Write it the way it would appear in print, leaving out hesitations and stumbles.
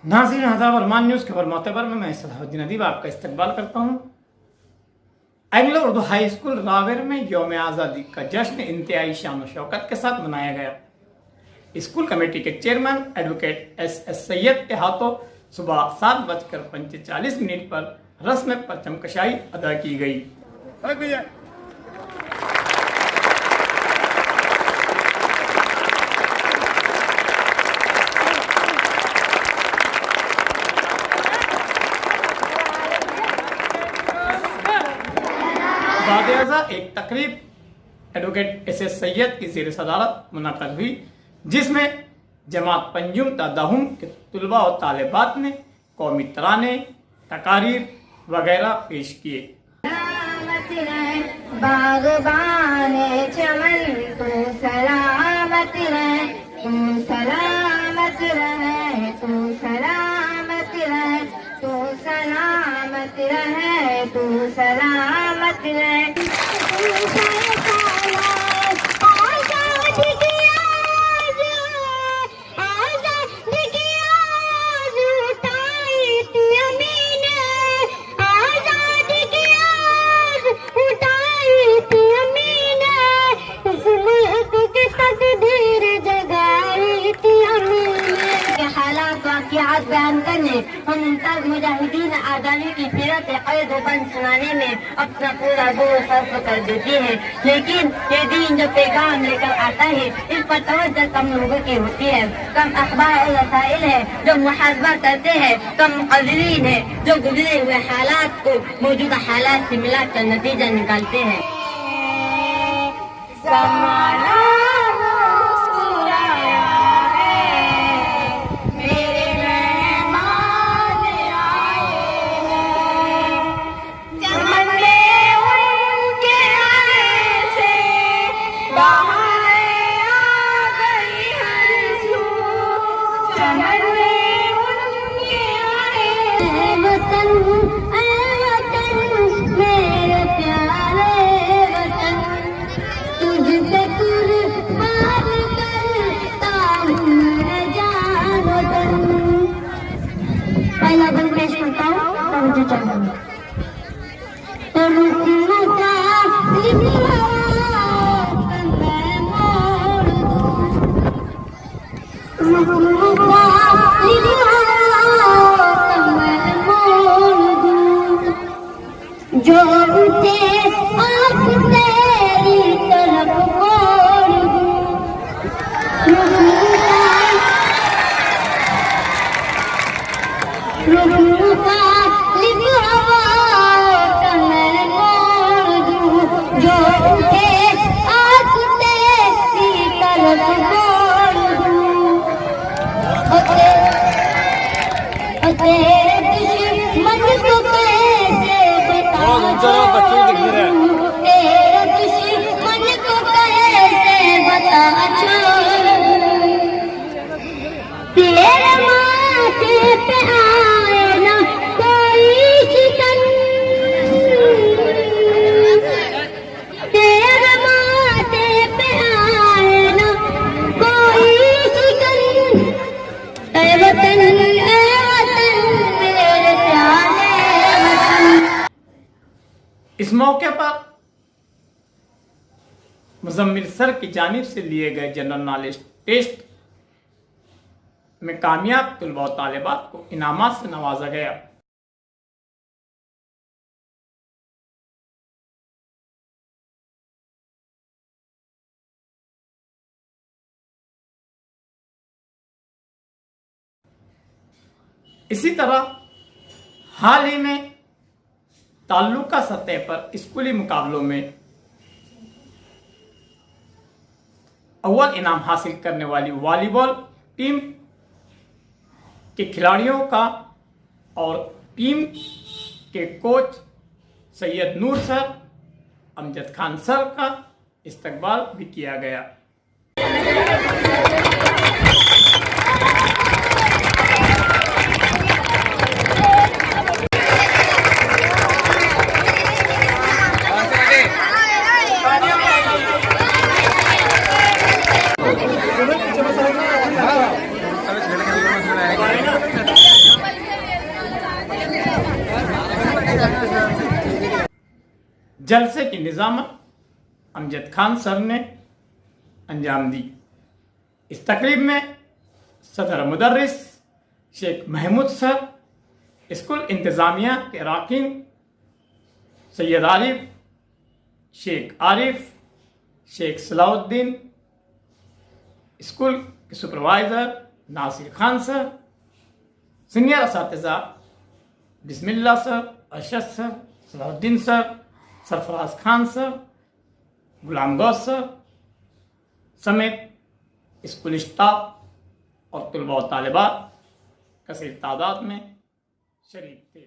नाज़रीन आदाब अरमान न्यूज़ खबर मोतबर में मैं सलाहुद्दीन अदीब आपका इस्तकबाल करता हूँ। Anglo Urdu high school Raver में यौम आज़ादी का जश्न इंतहाई शान व शौकत के साथ मनाया गया। स्कूल कमेटी के चेयरमैन एडवोकेट एस सैयद के हाथों सुबह 7:45 पर रस्म परचम कशाई अदा की गई। बाद एक तकरीब एडवोकेट एस सैयद की ज़ेर सदारत मुनक़द हुई, जिसमें जमात पंजुम तादाहुम के तुलबा और तालिबात ने कौमी तराने, तकारीर वगैरह पेश किए। बाग़बाने चमन तू सलामत रहे, तू सलामत रहे, तू सलामत रहे, तू सलामत रहे, तू सलामत रहे। बयान करने और मुमताज मुजाहिदीन आज़ादी की सीरत क़ैद बंद सुनाने में अपना पूरा जोर सर्फ कर देती है, लेकिन ये दीन जो पैगाम लेकर आता है इस पर तवज्जो कम लोगों की होती है। कम अखबार और रसाइल है जो मुहासबा करते हैं, कम मुक़र्रिरीन है जो गुजरे हुए हालात को मौजूदा हालात से मिलाकर नतीजा निकालते हैं। जो उठे आप तेरी तरफ मोड़ दूं, जो उठे आप तेरी तरफ मोड़ दूं, तेरे दुश्मन को कैसे तेरा दुश्मन को कैसे बता तेरे माथे पे आए ना कोई शिकन, तेरे माथे पे आए ना कोई शिकन, ऐ वतन मेरे प्यारे वतन। इस मौके पर मुजम्मिल सर की जानिब से लिए गए जनरल नॉलेज टेस्ट में कामयाब तुलबा और तालिबात को इनामात से नवाजा गया। इसी तरह हाल ही में ताल्लुका सतह पर स्कूली मुकाबलों में अव्वल इनाम हासिल करने वाली वॉलीबॉल टीम के खिलाड़ियों का और टीम के कोच सैयद नूर सर, अमजद खान सर का इस्तकबाल भी किया गया। खेलने जलसे की निजामत अमजद खान सर ने अंजाम दी। इस तकरीब में सदर मुदर्रिस शेख महमूद सर, स्कूल इंतज़ामिया के अरकान सैयद आरिफ, शेख आरिफ, शेख सलाउद्दीन, स्कूल के supervisor Nasir Khan sir, senior असातिज़ा Bismillah sir, Arshad sir, Salahuddin sir, Sarfaraz Khan sir, Ghulam Ghaus sir समेत स्कूल स्टाफ और तलबा व तालिबात कसीर तादाद में शरीक थे।